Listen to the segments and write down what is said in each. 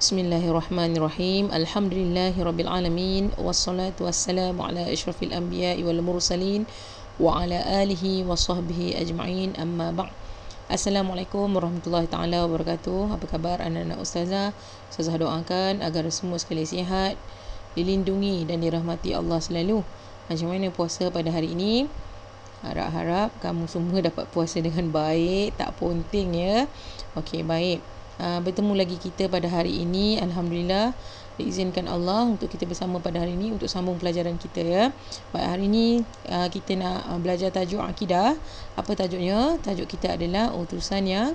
Bismillahirrahmanirrahim. Alhamdulillahirabbil wassalatu wassalamu ala asyrafil anbiya'i wal mursalin wa ala alihi wa sahbihi ajma'in. Amma ba'd. Assalamualaikum warahmatullahi taala wabarakatuh. Apa khabar anak-anak ustazah? Ustazah doakan agar semua sekali sihat, dilindungi dan dirahmati Allah selalu. Macam mana puasa pada hari ini? Harap-harap kamu semua dapat puasa dengan baik, tak ponting ya. Okey, baik. Bertemu lagi kita pada hari ini. Alhamdulillah, diizinkan Allah untuk kita bersama pada hari ini untuk sambung pelajaran kita ya. Baik, hari ini kita nak belajar tajuk akidah. Apa tajuknya? Tajuk kita adalah utusan yang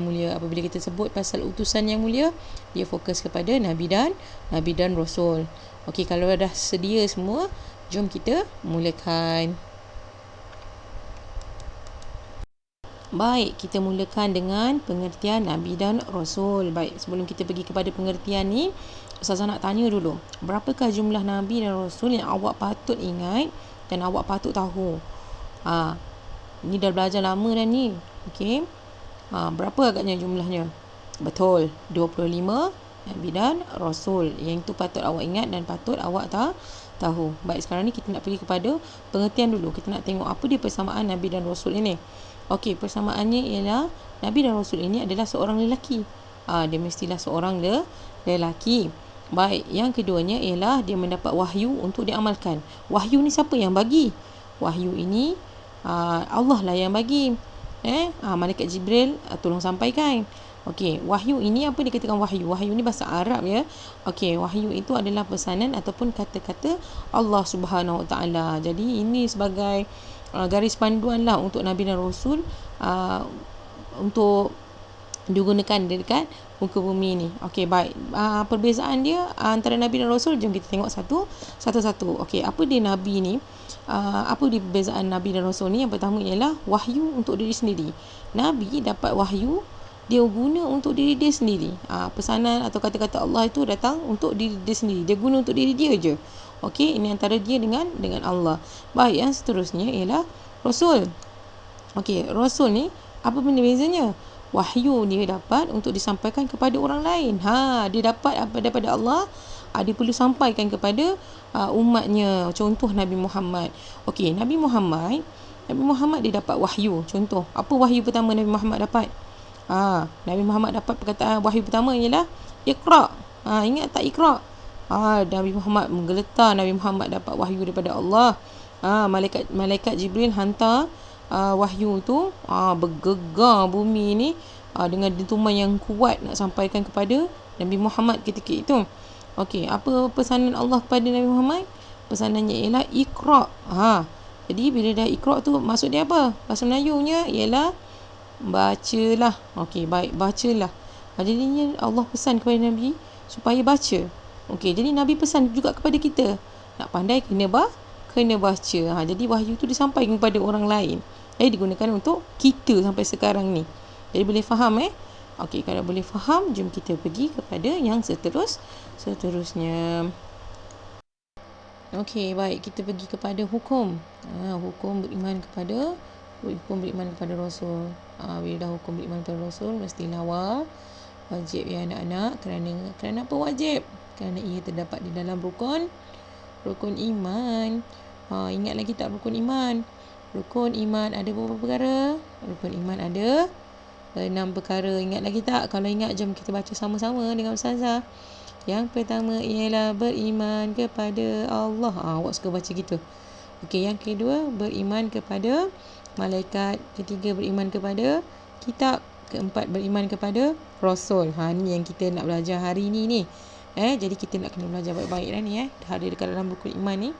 mulia. Apabila kita sebut pasal utusan yang mulia, dia fokus kepada Nabi dan Rasul. Okey, kalau dah sedia semua, jom kita mulakan. Baik, kita mulakan dengan pengertian Nabi dan Rasul. Baik, sebelum kita pergi kepada pengertian ni, Ustazah nak tanya dulu, berapakah jumlah Nabi dan Rasul yang awak patut ingat dan awak patut tahu? Ni dah belajar lama dah ni. Okey. Berapa agaknya jumlahnya? Betul, 25 Nabi dan Rasul. Yang itu patut awak ingat dan patut awak tahu. Baik, sekarang ni kita nak pergi kepada pengertian dulu. Kita nak tengok apa dia persamaan Nabi dan Rasul ini. Okey, persamaannya ialah Nabi dan Rasul ini adalah seorang lelaki. Dia mestilah seorang lelaki. Baik, yang keduanya ialah dia mendapat wahyu untuk diamalkan. Wahyu ni siapa yang bagi? Wahyu ini Allah lah yang bagi. Malaikat Jibril tolong sampaikan. Okey, wahyu ini apa dikatakan wahyu? Wahyu ni bahasa Arab ya. Okey, wahyu itu adalah pesanan ataupun kata-kata Allah Subhanahu Wa Taala. Jadi ini sebagai garis panduan lah untuk Nabi dan Rasul untuk digunakan dekat muka bumi ni. Okey, baik. Perbezaan dia antara Nabi dan Rasul, jom kita tengok satu-satu. Okey, apa dia Nabi ni? Apa dia perbezaan Nabi dan Rasul ni? Yang pertama ialah wahyu untuk diri sendiri. Nabi dapat wahyu, dia guna untuk diri dia sendiri. Pesanan atau kata-kata Allah itu datang untuk diri dia sendiri. Dia guna untuk diri dia je. Okey, ini antara dia dengan Allah. Baik, yang seterusnya ialah Rasul. Okey, Rasul ni apa benda bezanya? Wahyu dia dapat untuk disampaikan kepada orang lain. Dia dapat apa daripada Allah, dia perlu sampaikan kepada umatnya. Contoh Nabi Muhammad. Okey, Nabi Muhammad dia dapat wahyu. Contoh, apa wahyu pertama Nabi Muhammad dapat? Nabi Muhammad dapat perkataan wahyu pertama ialah Iqra. Ingat tak Iqra? Nabi Muhammad menggeletar. Nabi Muhammad dapat wahyu daripada Allah. Malaikat Jibril hantar wahyu tu, bergegar bumi ni dengan dentuman yang kuat nak sampaikan kepada Nabi Muhammad ketika itu. Okey, apa pesanan Allah kepada Nabi Muhammad? Pesanannya ialah Iqra. Jadi bila dah Iqra tu maksud dia apa? Bahasa Melayunya ialah bacalah. Okey, baik, bacalah. Jadinya Allah pesan kepada Nabi supaya baca. Okey, jadi Nabi pesan juga kepada kita, nak pandai kena baca. Jadi wahyu tu disampaikan kepada orang lain. Digunakan untuk kita sampai sekarang ni. Jadi boleh faham Okey, kalau boleh faham, jom kita pergi kepada yang seterusnya. Okey, baik, kita pergi kepada hukum. Hukum beriman kepada Rasul. Bila dah hukum beriman kepada Rasul, mestilah wajib ya anak-anak. Kerana apa wajib? Kerana ia terdapat di dalam rukun iman. Ingat lagi tak rukun iman? Rukun iman ada berapa perkara? Rukun iman ada 6 perkara. Ingat lagi tak? Kalau ingat, jom kita baca sama-sama dengan Ustazah. Yang pertama ialah beriman kepada Allah. Awak suka baca gitu. Okey, yang kedua beriman kepada malaikat. Ketiga beriman kepada kitab. Keempat beriman kepada Rasul. Ni yang kita nak belajar hari ni. Jadi kita nak kena belajar baik-baik dah ni. Dah ada dekat dalam buku iman ni.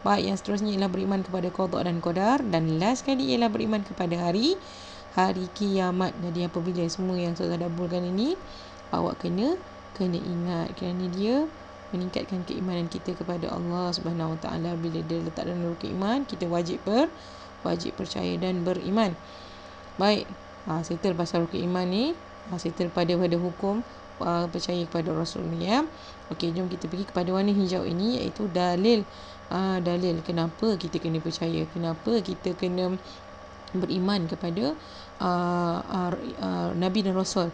Baik, yang seterusnya ialah beriman kepada qada dan qadar. Dan last sekali ialah beriman kepada hari kiamat. Jadi apabila semua yang saya dapurkan ini, awak kena ingat, kerana dia meningkatkan keimanan kita kepada Allah Subhanahu Wa Taala. Bila dia letak dalam rukun iman, kita wajib percaya dan beriman. Baik, settle pasal rukun iman ni, settle pada hukum percaya kepada Rasul ni ya. Okey, jom kita pergi kepada warna hijau ini, iaitu dalil. Dalil kenapa kita kena percaya, kenapa kita kena beriman kepada Nabi dan Rasul.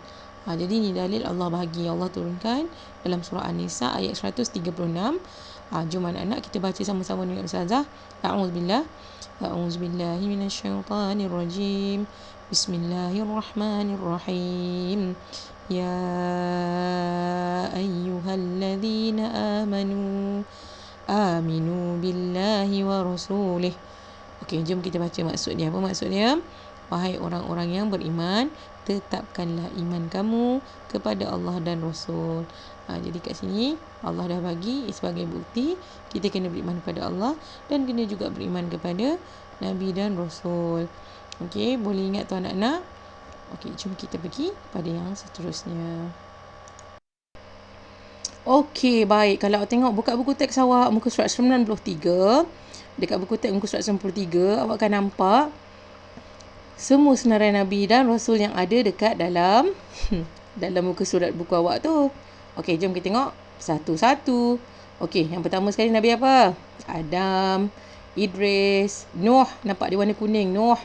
Jadi ni dalil Allah bahagi, Allah turunkan dalam surah An-Nisa ayat 136. Jom anak-anak kita baca sama-sama dengan Ustazah. A'udzubillahi minasyaitanirrajim. Bismillahirrahmanirrahim. Ya ayyuhalladzina aminu billahi wa rasulih. Okey, jom kita baca maksud dia. Apa maksud dia? Wahai orang-orang yang beriman, tetapkanlah iman kamu kepada Allah dan Rasul. Jadi kat sini Allah dah bagi sebagai bukti kita kena beriman kepada Allah dan kena juga beriman kepada Nabi dan Rasul. Okey, boleh ingat tu anak-anak? Okey, jom kita pergi pada yang seterusnya. Okey, baik. Kalau awak tengok buka buku teks awak muka surat 93, dekat buku teks muka surat 93, awak akan nampak semua senarai Nabi dan Rasul yang ada dekat dalam dalam muka surat buku awak tu. Okey, jom kita tengok satu-satu. Okey, yang pertama sekali Nabi apa? Adam, Idris, Nuh, nampak dia warna kuning. Nuh,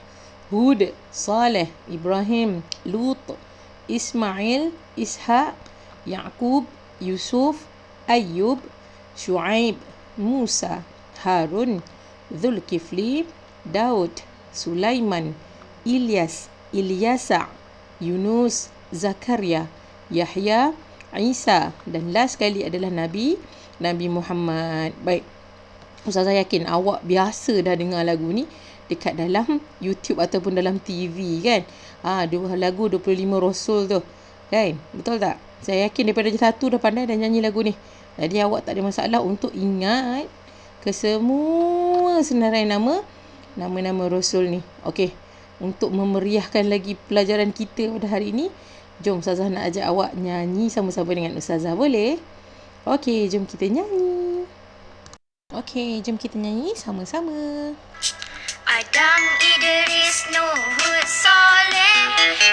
Hud, Saleh, Ibrahim, Lut, Ismail, Ishaq, Yaqub, Yusuf, Ayyub, Shu'aib, Musa, Harun, Zulkifli, Daud, Sulaiman, Ilyas, Ilyasa, Yunus, Zakaria, Yahya, Isa, dan last sekali adalah Nabi Muhammad. Baik, Ustazah yakin awak biasa dah dengar lagu ni dekat dalam YouTube ataupun dalam TV kan. Lagu 25 Rasul tu kan, betul tak? Saya yakin daripada satu dah pandai dan nyanyi lagu ni. Jadi awak tak ada masalah untuk ingat ke semua senarai nama-nama Rasul ni. Okey, untuk memeriahkan lagi pelajaran kita pada hari ini, jom Ustazah nak ajak awak nyanyi sama-sama dengan Ustazah, boleh? Okey, jom kita nyanyi. Okey, jom kita nyanyi sama-sama. Adam, Idris, Nuh, Hud, Saleh,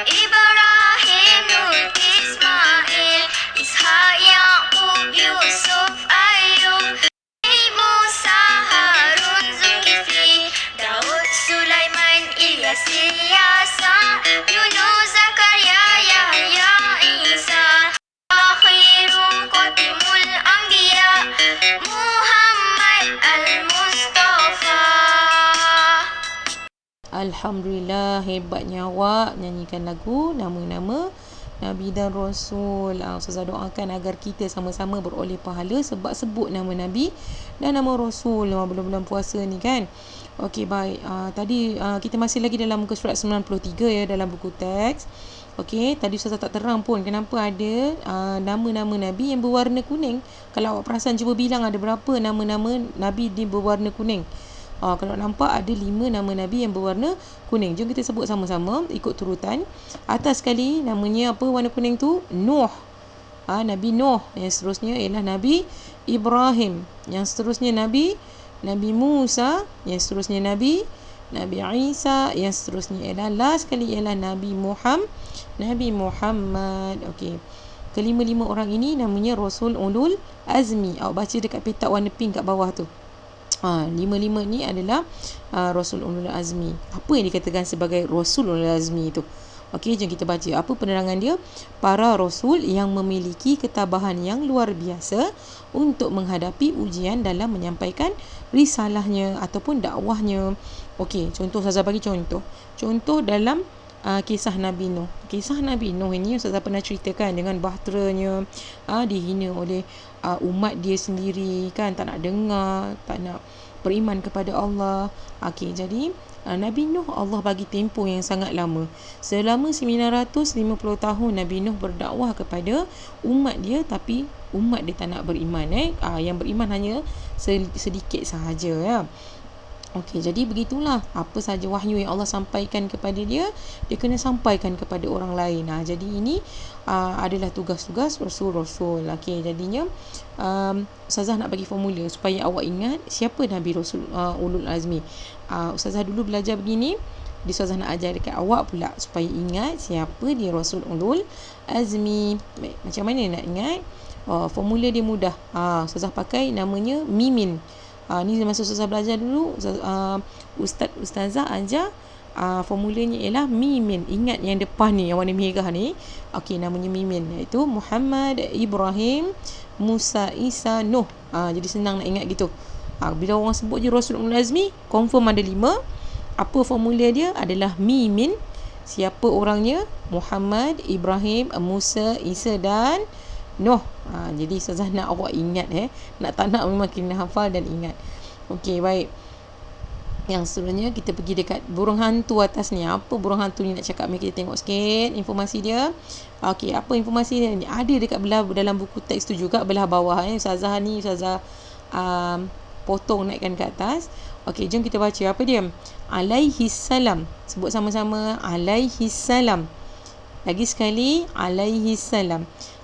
Ibrahim, Lut, Ismail, Ishaq, Yaqub, Yusuf, Ayyub, Musa, Harun, Zulkifli, Daud, Sulaiman, Ilyas, Ilyasa, Yunus, Zakaria, Yahya, Isa, Akhirul Qatimul Anbiya, Muhammad Al-Mustafa. Alhamdulillah, hebatnya awak nyanyikan lagu nama-nama Nabi dan Rasul. Ustazah doakan agar kita sama-sama beroleh pahala sebab sebut nama Nabi dan nama Rasul bulan-bulan puasa ni kan. Okey, baik. Tadi kita masih lagi dalam muka surat 93 ya, dalam buku teks. Okey, tadi Ustazah tak terang pun kenapa ada nama-nama Nabi yang berwarna kuning. Kalau awak perasan, cuba bilang ada berapa nama-nama Nabi di berwarna kuning. Kalau nampak ada 5 nama Nabi yang berwarna kuning. Jom kita sebut sama-sama ikut turutan. Atas sekali namanya apa warna kuning tu? Nuh. Nabi Nuh. Yang seterusnya ialah Nabi Ibrahim. Yang seterusnya Nabi Musa. Yang seterusnya Nabi Isa. Yang seterusnya ialah last sekali ialah Nabi Muhammad. Okey. Kelima-lima orang ini namanya Rasul Ulul Azmi. Awak baca dekat petak warna pink kat bawah tu. 5 ni adalah Rasul Ulul Azmi. Apa yang dikatakan sebagai Rasul Ulul Azmi itu? Okey, jom kita baca. Apa penerangan dia? Para Rasul yang memiliki ketabahan yang luar biasa untuk menghadapi ujian dalam menyampaikan risalahnya ataupun dakwahnya. Okey, contoh Ustazah bagi contoh. Contoh dalam kisah Nabi Nuh. Kisah Nabi Nuh ini Ustazah pernah ceritakan dengan bahteranya, dihina oleh umat dia sendiri kan, tak nak dengar, tak nak beriman kepada Allah. Okey, jadi Nabi Nuh Allah bagi tempoh yang sangat lama. Selama 950 tahun Nabi Nuh berdakwah kepada umat dia, tapi umat dia tak nak beriman. Yang beriman hanya sedikit sahaja ya. Okey, jadi begitulah. Apa sahaja wahyu yang Allah sampaikan kepada dia, dia kena sampaikan kepada orang lain. Jadi ini adalah tugas-tugas Rasul-Rasul. Okey, jadinya Ustazah nak bagi formula supaya awak ingat siapa Nabi Rasul Ulul Azmi. Ustazah dulu belajar begini, Ustazah nak ajar dekat awak pula supaya ingat siapa dia Rasul Ulul Azmi. Baik, macam mana nak ingat? Formula dia mudah. Ustazah pakai namanya Mimin. Ni masa Ustazah belajar dulu, Ustazah ajar formulanya ialah Mimin. Ingat yang depan ni, yang warna merah ni. Okey, namanya Mimin, iaitu Muhammad, Ibrahim, Musa, Isa, Nuh. Jadi senang nak ingat gitu. Bila orang sebut je Rasul Ulul Azmi, confirm ada 5. Apa formula dia? Adalah Mimin. Siapa orangnya? Muhammad, Ibrahim, Musa, Isa dan Nuh. Jadi Ustazah nak awak ingat nak tak nak memang kena hafal dan ingat. Okey, baik. Yang seterusnya kita pergi dekat burung hantu atas ni. Apa burung hantu ni nak cakap? Mari kita tengok sikit informasi dia. Okey, apa informasi dia ni? Ada dekat belah dalam buku teks tu juga, belah bawah. Ustazah ni potong naikkan ke atas. Okey, jom kita baca apa dia. Alaihissalam. Sebut sama-sama. Alaihissalam. Lagi sekali, alaihissalam.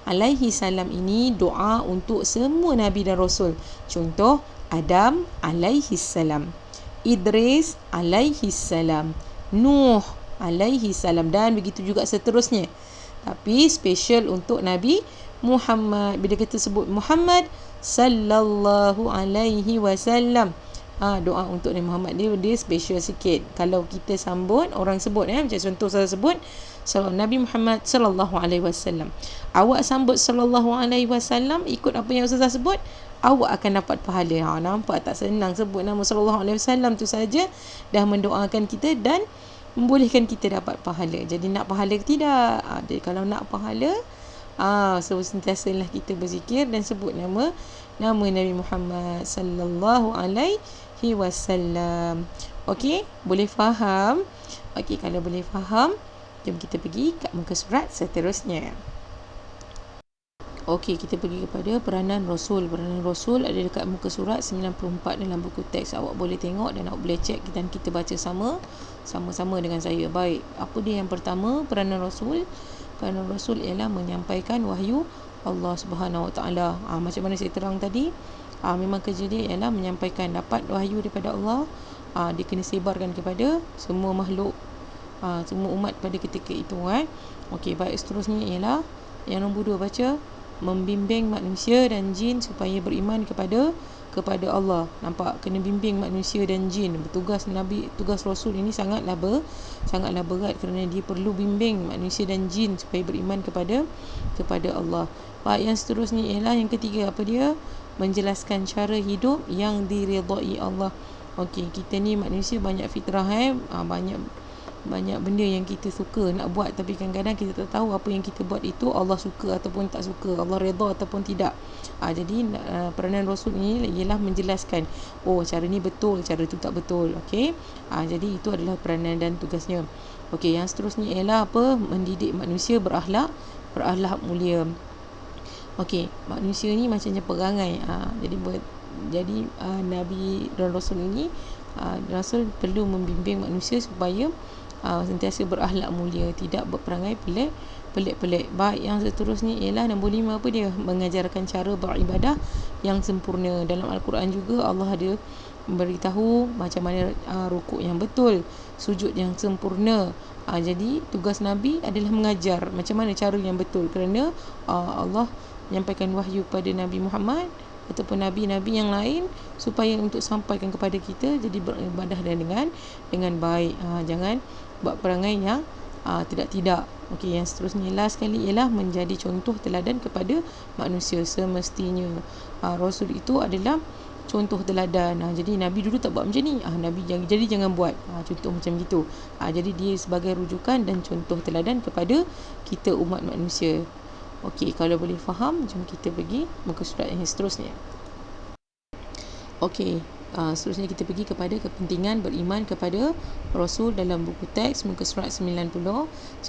Alaihissalam ini doa untuk semua Nabi dan Rasul. Contoh, Adam alaihissalam, Idris alaihissalam, Nuh alaihissalam, dan begitu juga seterusnya. Tapi special untuk Nabi Muhammad. Bila kita sebut Muhammad sallallahu alaihi wasallam, doa untuk Nabi Muhammad dia special sikit. Kalau kita sambut, orang sebut macam contoh saya sebut Nabi Muhammad sallallahu alaihi wasallam, awak sambut sallallahu alaihi wasallam ikut apa yang Ustazah sebut, awak akan dapat pahala. Nampak tak senang? Sebut nama sallallahu alaihi wasallam tu saja dah mendoakan kita dan membolehkan kita dapat pahala. Jadi nak pahala ke tidak? Jadi kalau nak pahala, so sentiasalah kita berzikir dan sebut nama Nabi Muhammad sallallahu alaihi wasallam. Okey, boleh faham? Okey, kalau boleh faham, jom kita pergi kat muka surat seterusnya. Okey, kita pergi kepada peranan Rasul. Peranan Rasul ada dekat muka surat 94 dalam buku teks. Awak boleh tengok dan awak boleh cek dan kita baca sama-sama dengan saya. Baik, apa dia yang pertama? Peranan Rasul. Peranan Rasul ialah menyampaikan wahyu Allah Subhanahu Wa Taala. Macam mana saya terang tadi, memang kerja dia ialah menyampaikan, dapat wahyu daripada Allah. Dia kena sebarkan kepada semua makhluk, semua umat pada ketika itu. Okey, baik, seterusnya ialah yang nombor 2, baca membimbing manusia dan jin supaya beriman kepada Allah. Nampak, kena bimbing manusia dan jin. Tugas Rasul ini sangatlah berat kerana dia perlu bimbing manusia dan jin supaya beriman kepada Allah. Baik, yang seterusnya ialah yang ketiga, apa dia? Menjelaskan cara hidup yang diridai Allah. Okey, kita ni manusia banyak fitrah, banyak benda yang kita suka nak buat, tapi kadang-kadang kita tak tahu apa yang kita buat itu Allah suka ataupun tak suka, Allah redha ataupun tidak. Jadi peranan Rasul ini ialah menjelaskan, cara ni betul, cara tu tak betul. Okey, jadi itu adalah peranan dan tugasnya. Okey, yang seterusnya ialah apa? Mendidik manusia berakhlak mulia. Okey, manusia ni macamnya perangai. Jadi Nabi dan Rasul ini, Rasul perlu membimbing manusia supaya sentiasa berakhlak mulia, tidak berperangai pelik-pelik. Baik, yang seterusnya ialah nombor 5, apa dia? Mengajarkan cara beribadah yang sempurna. Dalam Al-Quran juga Allah ada memberitahu macam mana rukuk yang betul, sujud yang sempurna. Jadi tugas Nabi adalah mengajar macam mana cara yang betul, kerana Allah menyampaikan wahyu pada Nabi Muhammad ataupun nabi-nabi yang lain supaya untuk sampaikan kepada kita, jadi beribadah dengan baik. Jangan buat perangai yang tidak. Okey, yang seterusnya last sekali ialah menjadi contoh teladan kepada manusia semestinya. Rasul itu adalah contoh teladan. Jadi Nabi dulu tak buat macam ni, Nabi jadi jangan buat. Contoh macam gitu. Jadi dia sebagai rujukan dan contoh teladan kepada kita umat manusia. Okey, kalau boleh faham, jom kita pergi muka surat yang seterusnya. Okey, seterusnya kita pergi kepada kepentingan beriman kepada Rasul dalam buku teks muka surat 90-95.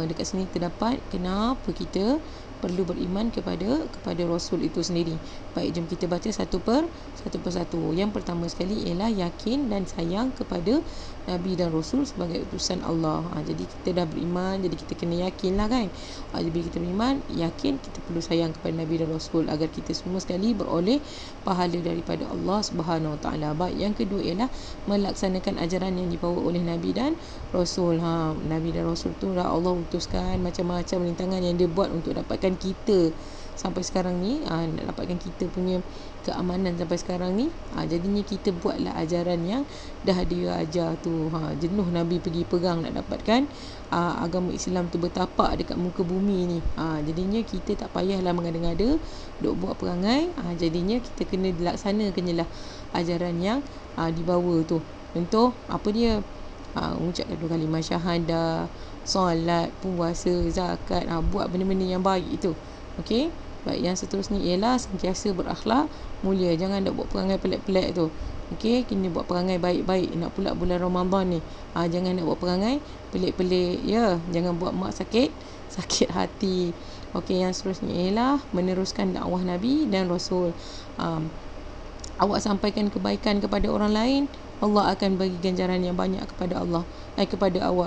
Dekat sini terdapat kenapa kita perlu beriman kepada Rasul itu sendiri. Baik, jom kita baca satu per satu. Yang pertama sekali ialah yakin dan sayang kepada Nabi dan Rasul sebagai utusan Allah. Jadi kita dah beriman, jadi kita kena yakin lah kan. Jadi bila kita beriman, yakin, kita perlu sayang kepada Nabi dan Rasul agar kita semua sekali beroleh pahala daripada Allah Subhanahu Wa Taala. Baik, yang kedua ialah melaksanakan ajaran yang dibawa oleh Nabi dan Rasul. Nabi dan Rasul tu dah Allah utuskan macam-macam rintangan yang dia buat untuk dapatkan kita sampai sekarang ni, nak dapatkan kita punya keamanan sampai sekarang ni. Jadinya kita buatlah ajaran yang dah dia ajar tu. Jenuh Nabi pergi perang nak dapatkan agama Islam tu bertapak dekat muka bumi ni. Jadinya kita tak payahlah mengada-ngada duk buat perangai. Jadinya kita kena dilaksanakanlah ajaran yang dibawa tu. Contoh apa dia? Mengucapkan 2 kalimah syahadah, solat, puasa, zakat, buat benda-benda yang baik itu. Okey. Baik, yang seterusnya ialah sentiasa berakhlak mulia. Jangan nak buat perangai pelik-pelik tu. Okey, kena buat perangai baik-baik. Nak pula bulan Ramadan ni. Jangan nak buat perangai pelik-pelik ya. Jangan buat mak sakit hati. Okey, yang seterusnya ialah meneruskan dakwah Nabi dan Rasul. Awak sampaikan kebaikan kepada orang lain, Allah akan bagi ganjaran yang banyak kepada awak.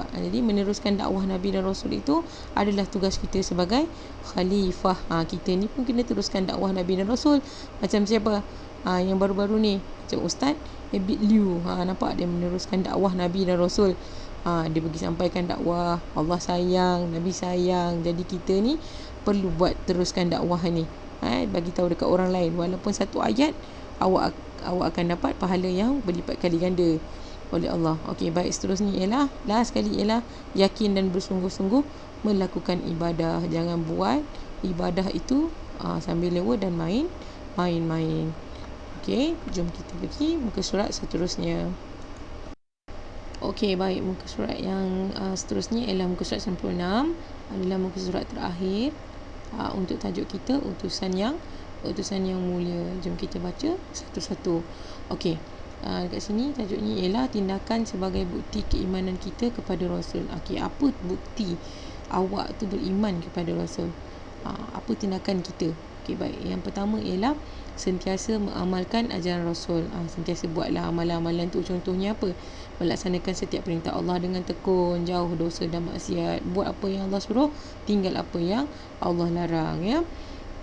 Jadi meneruskan dakwah Nabi dan Rasul itu adalah tugas kita sebagai khalifah. Kita ni pun kena teruskan dakwah Nabi dan Rasul. Macam siapa? Yang baru-baru ni, macam Ustaz Abid Liu. Nampak dia meneruskan dakwah Nabi dan Rasul. Dia pergi sampaikan dakwah Allah sayang, Nabi sayang. Jadi kita ni perlu buat teruskan dakwah ni. Bagi tahu dekat orang lain, walaupun satu ayat, awak akan dapat pahala yang berlipat kali ganda oleh Allah. Okey, baik, seterusnya ialah last sekali ialah yakin dan bersungguh-sungguh melakukan ibadah. Jangan buat ibadah itu sambil lewa dan main-main. Okey, jom kita pergi muka surat seterusnya. Okey, baik, muka surat yang seterusnya ialah muka surat 96, adalah muka surat terakhir untuk tajuk kita utusan yang mulia. Jom kita baca satu-satu. Okey. Dekat sini tajuknya ialah tindakan sebagai bukti keimanan kita kepada Rasul. Okey, apa bukti awak tu beriman kepada Rasul? Apa tindakan kita? Okey, baik. Yang pertama ialah sentiasa mengamalkan ajaran Rasul. Sentiasa buatlah amalan-amalan tu. Contohnya apa? Melaksanakan setiap perintah Allah dengan tekun, jauh dosa dan maksiat. Buat apa yang Allah suruh, tinggal apa yang Allah larang, ya.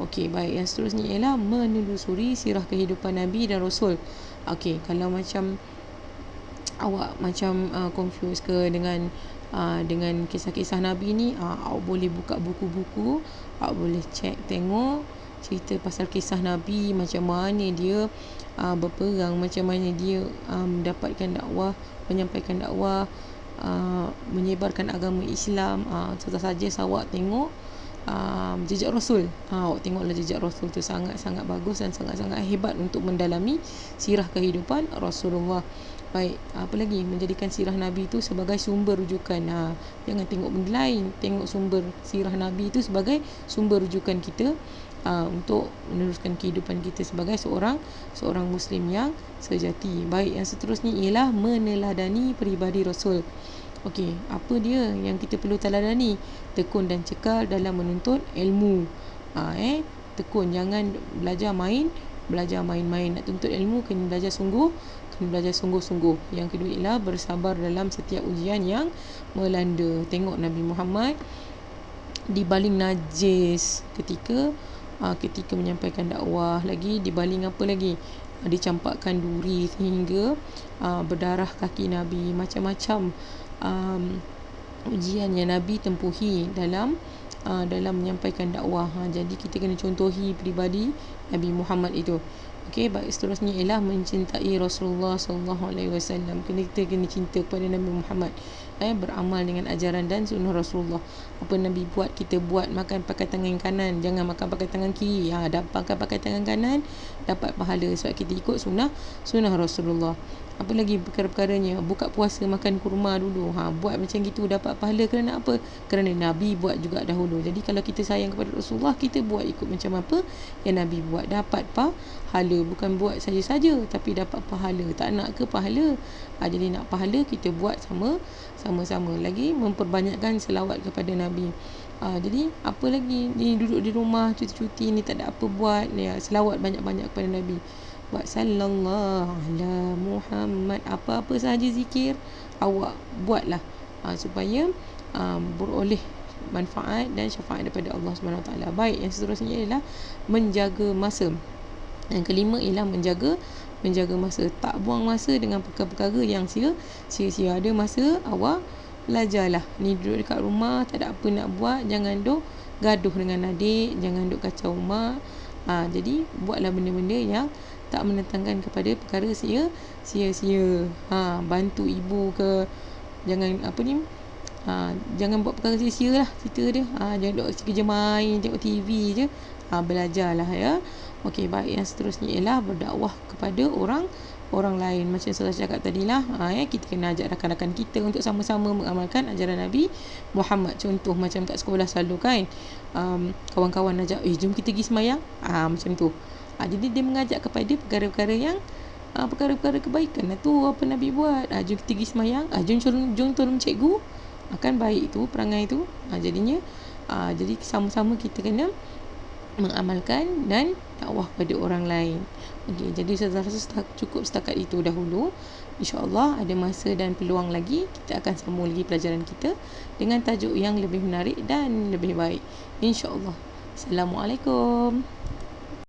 Okey, baik. Yang seterusnya ialah menelusuri sirah kehidupan Nabi dan Rasul. Okey, kalau macam awak macam confused ke dengan kisah-kisah Nabi ni, awak boleh buka buku-buku, awak boleh tengok cerita pasal kisah Nabi, macam mana dia berperang, macam mana dia mendapatkan dakwah, menyampaikan dakwah, menyebarkan agama Islam. Saja awak tengok jejak Rasul. Awak tengoklah jejak Rasul tu sangat-sangat bagus dan sangat-sangat hebat untuk mendalami sirah kehidupan Rasulullah. Baik, apa lagi? Menjadikan sirah Nabi itu sebagai sumber rujukan. Jangan tengok benda lain, tengok sumber sirah Nabi itu sebagai sumber rujukan kita untuk meneruskan kehidupan kita sebagai seorang Muslim yang sejati. Baik, yang seterusnya ialah meneladani peribadi Rasul. Okey, apa dia yang kita perlu teladani? Tekun dan cekal dalam menuntut ilmu. Tekun, jangan belajar main-main. Nak tuntut ilmu kena belajar sungguh-sungguh. Yang kedua ialah bersabar dalam setiap ujian yang melanda. Tengok Nabi Muhammad dibaling najis ketika menyampaikan dakwah, lagi dibaling apa lagi? Dicampakkan duri sehingga berdarah kaki Nabi. Macam-macam ujian yang Nabi tempuhi dalam menyampaikan dakwah. Jadi kita kena contohi peribadi Nabi Muhammad itu. Okey, baik, seterusnya ialah mencintai Rasulullah SAW. Kita kena cinta kepada Nabi Muhammad. Beramal dengan ajaran dan sunnah Rasulullah. Apa Nabi buat, kita buat. Makan pakai tangan kanan, jangan makan pakai tangan kiri. Makan pakai tangan kanan, dapat pahala sebab kita ikut sunnah Rasulullah. Apa lagi perkara-perkaranya? Buka puasa makan kurma dulu. Buat macam gitu dapat pahala. Kerana apa? Kerana Nabi buat juga dahulu. Jadi kalau kita sayang kepada Rasulullah, kita buat ikut macam apa yang Nabi buat, dapat pahala. Bukan buat saja-saja tapi dapat pahala. Tak nak ke pahala? Jadi nak pahala, kita buat sama-sama. Lagi memperbanyakkan selawat kepada Nabi. Jadi apa lagi ni, duduk di rumah cuti-cuti ni tak ada apa buat, selawat banyak-banyak kepada Nabi. Buat sallallahu ala Muhammad, apa-apa sahaja zikir awak buatlah supaya beroleh manfaat dan syafaat daripada Allah SWT. Baik, yang seterusnya ialah menjaga masa. Yang kelima ialah menjaga masa. Tak buang masa dengan perkara-perkara yang sia-sia. Ada masa awak belajarlah. Ni duduk dekat rumah tak ada apa nak buat, jangan gaduh dengan adik, jangan duk kacau mak. Jadi buatlah benda-benda yang tak menentangkan kepada perkara sia-sia. Bantu ibu ke, jangan jangan buat perkara sia-sia lah kita dia. Jangan duk kerja main, tengok TV je. Belajarlah ya. Okey, baik, yang seterusnya ialah berdakwah kepada orang lain. Macam saya cakap tadilah, kita kena ajak rakan-rakan kita untuk sama-sama mengamalkan ajaran Nabi Muhammad. Contoh macam kat sekolah selalu kan, kawan-kawan ajak, jom kita pergi semayang, macam tu. Jadi dia mengajak kepada perkara-perkara yang perkara-perkara kebaikan lah tu apa Nabi buat. Jom kita pergi semayang, jom tolong cikgu, akan baik tu perangai tu. Jadinya jadi sama-sama kita kena mengamalkan dan dakwah pada orang lain. Okey, jadi saya rasa cukup setakat itu dahulu. InsyaAllah ada masa dan peluang lagi, kita akan sambung lagi pelajaran kita dengan tajuk yang lebih menarik dan lebih baik, InsyaAllah. Assalamualaikum.